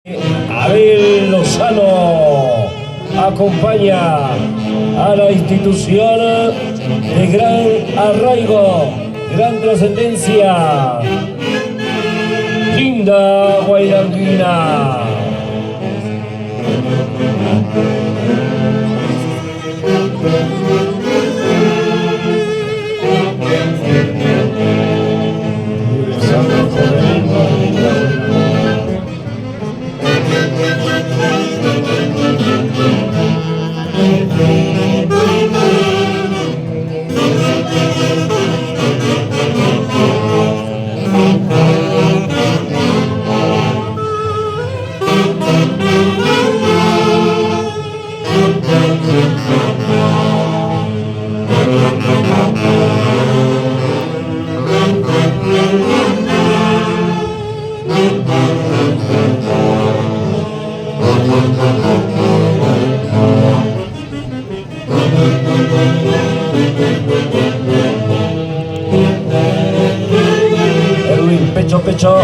Abel Lozano acompaña a la institución de gran arraigo, gran trascendencia, Linda Guairanguina. Edwin, pecho, pecho.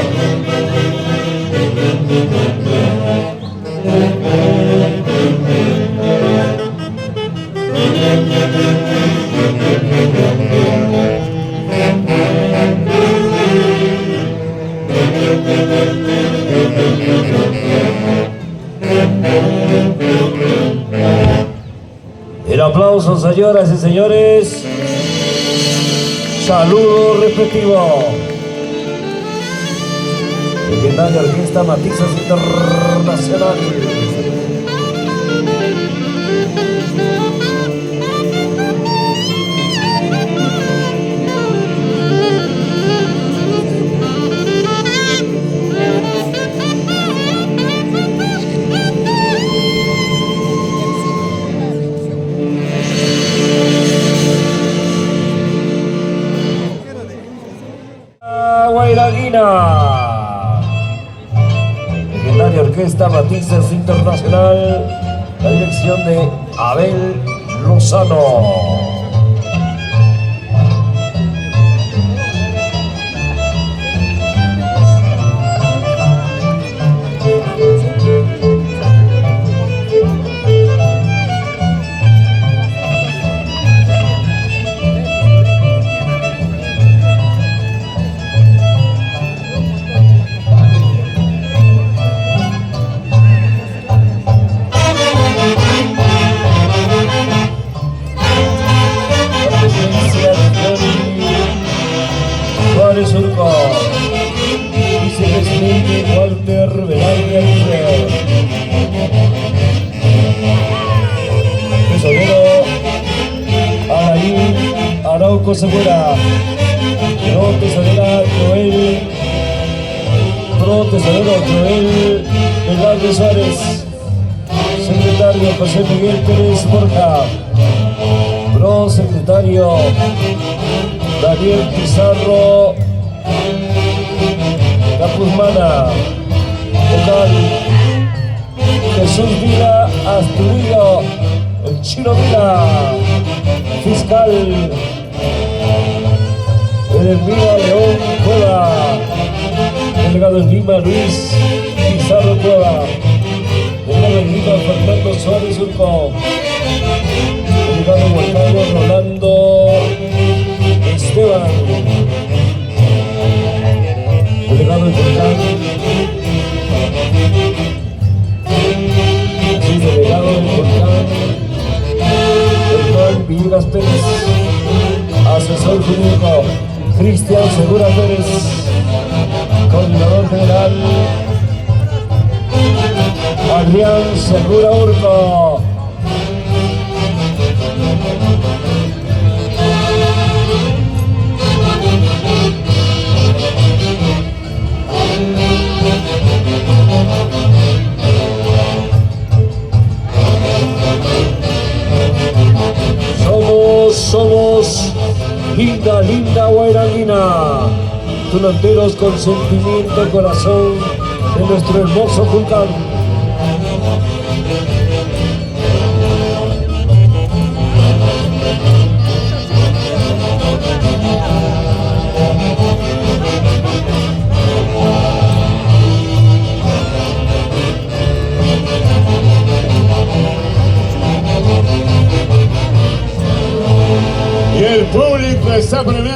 El aplauso, señoras y señores. Saludo respectivo. Legendaria Orquesta Matizas Internacional. Guairaguina. Legendaria Orquesta Matizas Internacional, la dirección de Abel Lozano. Surco, vicepresidente Walter Velarde, tesorero Alain Arauco Segura, pro tesorera Joel, pro tesorero Joel Velarde Suárez, secretario José Miguel Pérez Borja, pro secretario Daniel Pizarro Capuzmana, vocal Jesús Vila Astudillo, el Chino Vila, fiscal Edelmira León Cueva, delegado en Lima Luis Pizarro Cueva, delegado en Lima Fernando Suárez Surco, delegado en Huancayo Rolando Esteban, delegado en Volcán, sí, delegado en Volcán, Hernán Villegas Pérez, asesor jurídico Cristian Segura Pérez, coordinador general Adrián Segura Urco. Somos Linda Guairanguina, tunanteros con sentimiento, corazón de nuestro hermoso Julcán.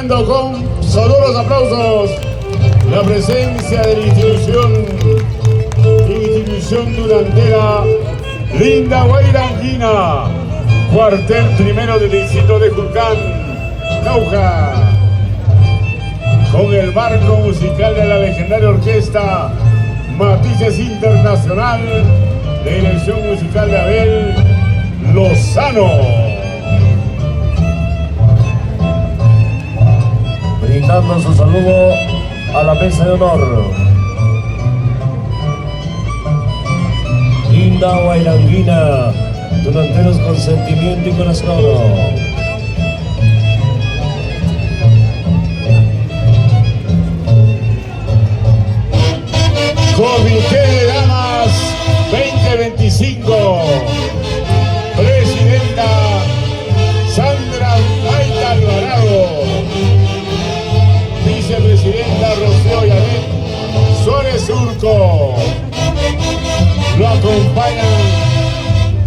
acompañando con sonoros aplausos la presencia de la institución durantera Linda Guairanguina, cuartel primero del distrito de Julcán, Nauja, con el marco musical de la legendaria orquesta Matices Internacional de dirección musical de Abel Lozano. Brindando su saludo a la mesa de honor. Linda Guairanguina, tunanteros con sentimiento y corazón. Comité de Damas 2025. Presidenta Sandra Maita Alvarado. Vicepresidenta Rocío Yanet Suárez Urco. Lo acompañan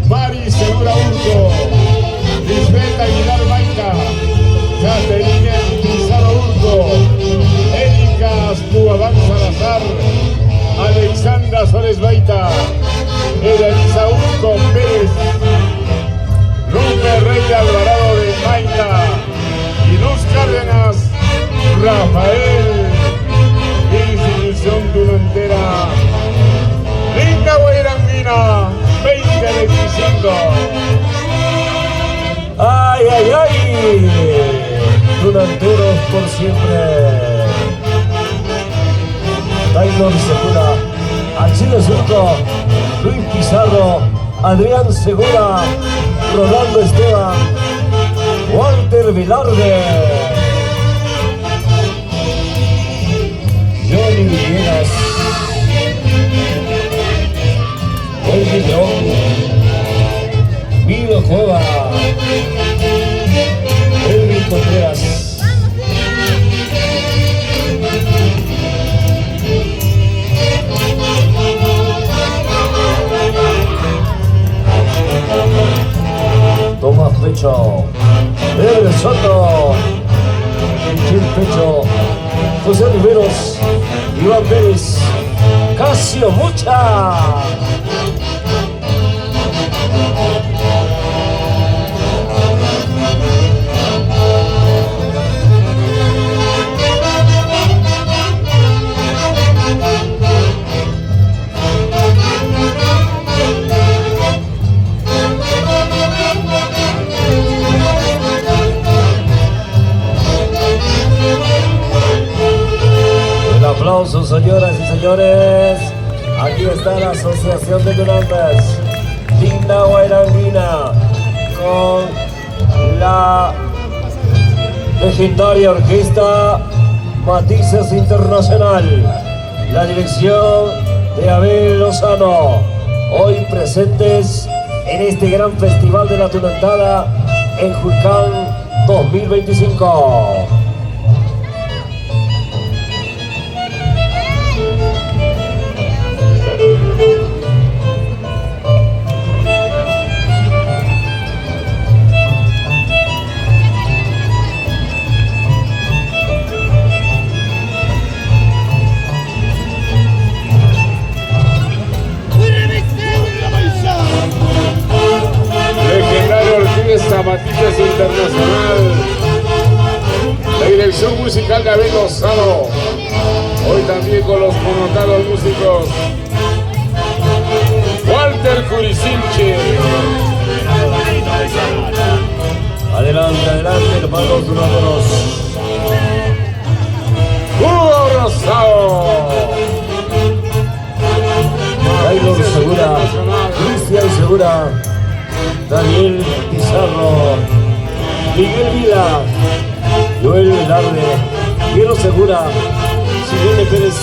Mari Segura Urco, Lisbeth Aguilar Maita, Caterina Pizarro Urco, Erika Astuabán Salazar, Alexandra Suárez Baita, Elisa Urco Pérez, Lupe Rey Alvarado de Maita y Luz Cárdenas Rafael, institución durantera Linda Guairanguina 2025. ¡Ay, ay, ay! Tunanteros por siempre. Taylor Segura, Achille Surco, Luis Pizarro, Adrián Segura, Rolando Esteban, Walter Velarde, Johnny Villegas, Elvin León, Milo Cova, Elvin Contreras, Tomás Pecho, Edgar Soto, Gil Pecho, José Riveros, Iván Pérez, Casio Mucha. Aplausos, señoras y señores. Aquí está la Asociación de Tunantes Linda Guairanguina con la legendaria orquesta Matices Internacional, la dirección de Abel Lozano, hoy presentes en este gran festival de la tunantada en Julcán 2025. Matices Internacional, la dirección musical de Abel Lozano, hoy también con los connotados músicos Walter Curicinche. Adelante, adelante, hermanos duradores. Hugo Rosado, Taylor Segura, Cristian Segura, Daniel Pizarro, Miguel Vida, Joel Velarde, Piero Segura, Silene Pérez,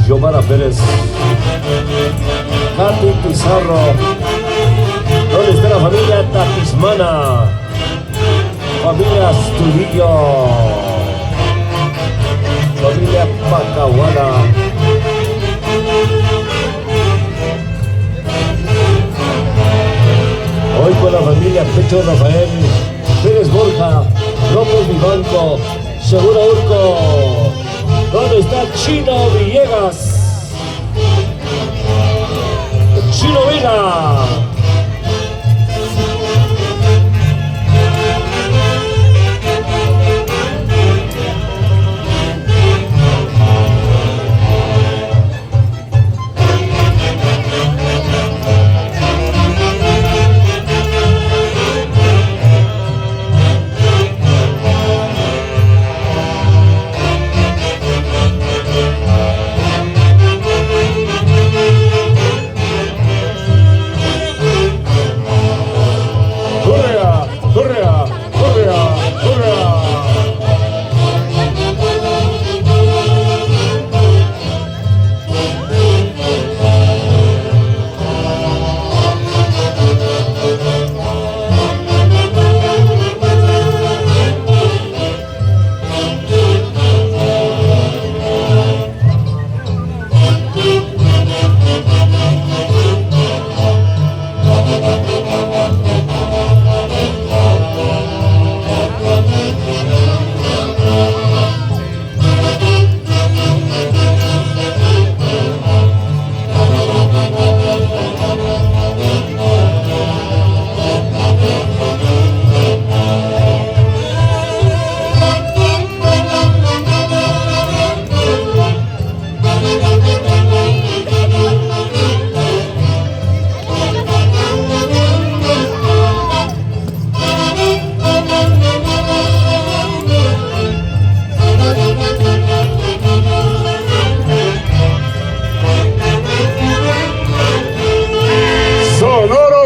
Giovanna Pérez, Katy Pizarro. ¿Dónde está la familia Tapismana? Familia Astudillo, familia Pacahuana, Hoy con la familia Pecho Rafael, Pérez Borja, López Vivanco, Segura Urco. ¿Dónde está Chino Villegas? Chino Vila.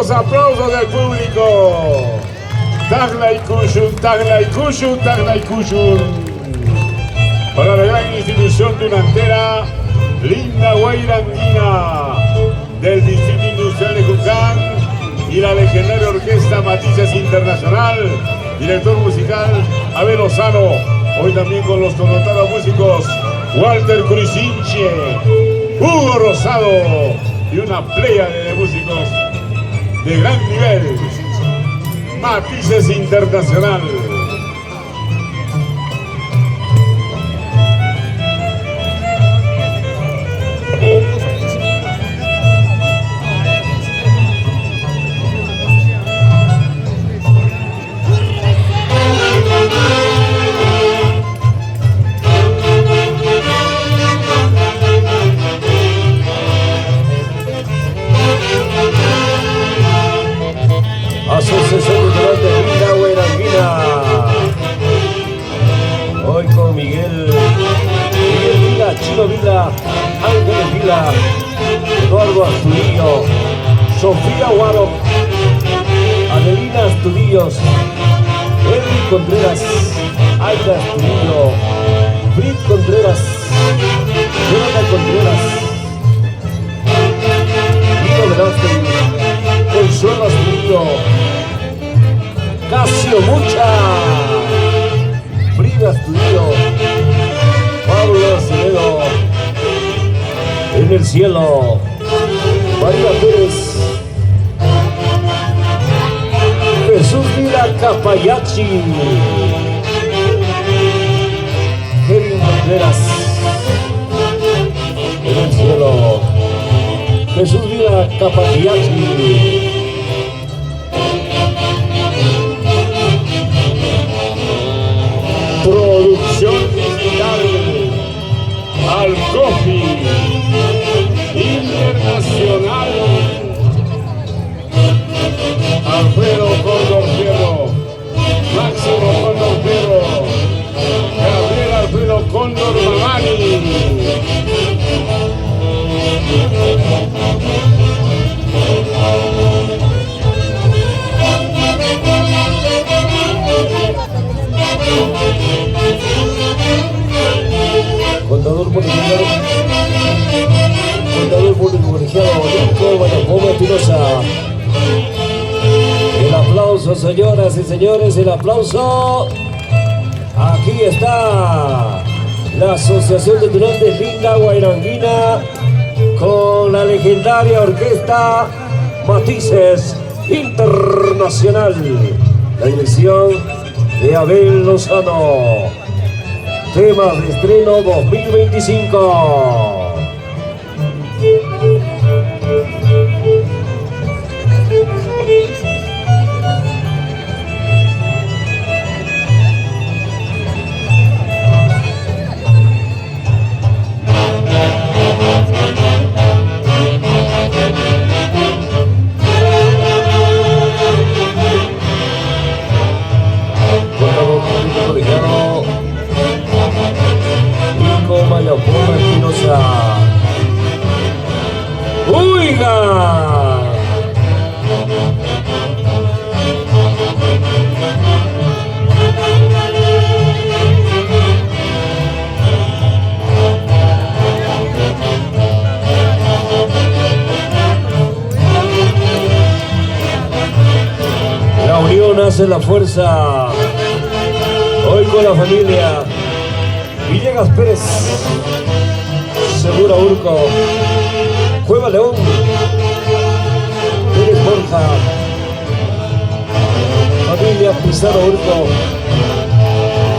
Aplausos del público. Tagla y Cushun. Para la gran institución tunantera, Linda Guairanguina, del Distrito Industrial de Jucán, y la legendaria orquesta Matices Internacional, director musical Abel Lozano, hoy también con los connotados músicos Walter Cruzinche, Hugo Rosado y una playa de músicos de gran nivel. Matices Internacional. Asociación Cultural de Linda Guairanguina. Hoy con Miguel Vila, Chino Vila, Ángeles Vila, Eduardo Astudillo, Sofía Guaro, Adelina Astudillos, Henry Contreras, Aida Astudillo, Brit Contreras, Jonathan Contreras, Lino Velázquez, Consuelo Astudillo, Casio Mucha, Frida Astudillo, Pablo Acevedo, en el cielo, María Pérez, Jesús Vila Capayachi, Kevin Contreras, en el cielo, Jesús Vila Capayachi. Producción digital Alcofi Internacional, Alfredo Cóndor Fierro, Máximo Cóndor Fierro, Gabriel Alfredo Cóndor Mamani. Contador público colegiado Nico Guanajuato Espinosa. El aplauso, señoras y señores, el aplauso. Aquí está la Asociación de Estudiantes Linda Guairanguina con la legendaria orquesta Matices internacional. La dirección de Abel Lozano. Temas de estreno 2025. Mayapola Espinosa. ¡Oiga! La unión hace la fuerza. Hoy con la familia Villegas Pérez, Segura Urco, Cueva León, Pérez Borja, familia Pizarro Urco,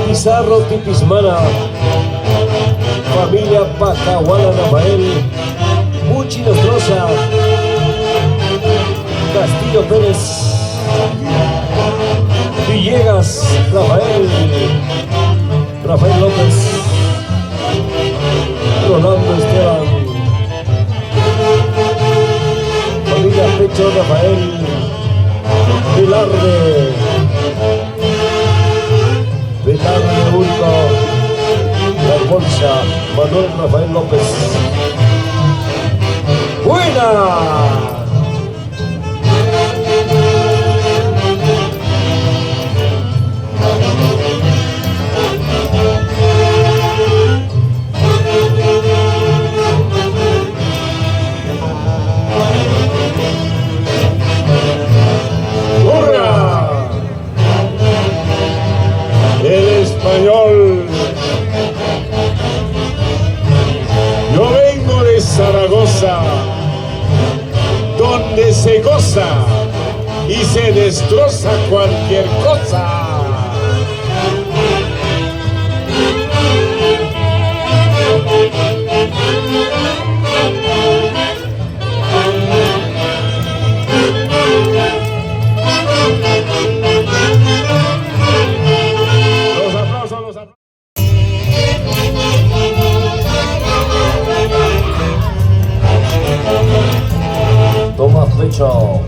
Pizarro Tipismana, familia Pacahuala Rafael, Muchi Nostroza, Castillo Pérez, Villegas Rafael López, Rolando Esteban, familia Pecho Rafael, Velarde Urco, La Bolsa, Manuel Rafael López. ¡Buena! Yo vengo de Zaragoza, donde se goza y se destroza cualquier cosa. Tomás Pecho,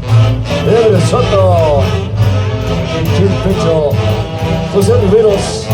El Soto, Gil Pecho, José Riveros.